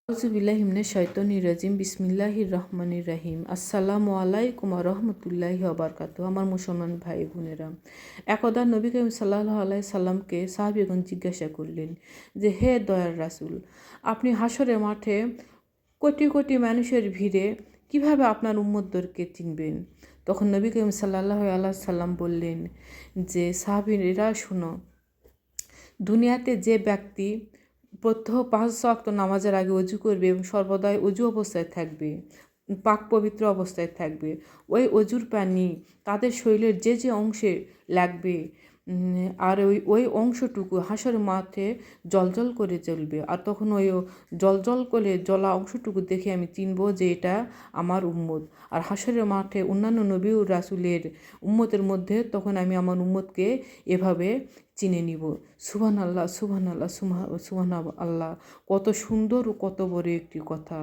আউযুবিল্লাহি মিনাশ শাইতানির রাজিম বিসমিল্লাহির রহমানির রহিম। আসসালামু আলাইকুম ওয়া রাহমাতুল্লাহি ওয়া বারাকাতুহু। আমার মুসলমান ভাই বোনেরা, একদা নবী করিম সাল্লাল্লাহু আলাইহি সাল্লামকে সাহাবীগণ জিজ্ঞাসা করলেন যে, হে দয়ার রাসূল, আপনি হাসরের মাঠে কোটি কোটি মানুষের ভিড়ে কিভাবে আপনার উম্মতদেরকে চিনবেন? তখন নবী করিম সাল্লাল্লাহু আলাইহি সাল্লাম বললেন যে, সাহাবীরা শুনো, দুনিয়াতে যে ব্যক্তি প্রত্যহ ৫ ওয়াক্ত নামাজের আগে অজু করবে এবং সর্বদাই অজু অবস্থায় থাকবে, পাক পবিত্র অবস্থায় থাকবে, ওই অজুর পানি তাদের শরীরের যে যে অংশে লাগবে, আর ওই ওই অংশটুকু হাসরের মাঠে জ্বলজ্বল করে জ্বলবে। আর তখন ওই জ্বলজ্বল করে জ্বলা অংশটুকু দেখে আমি চিনব যে এটা আমার উম্মত। আর হাসরের মাঠে অন্যান্য নবী ও রাসূলের উম্মতের মধ্যে তখন আমি আমার উম্মতকে এভাবে চিনে নিব। সুবহানাল্লাহ, সুবহানাল্লাহ, সুবহানাল্লাহ। কত সুন্দর ও কত বড় একটি কথা।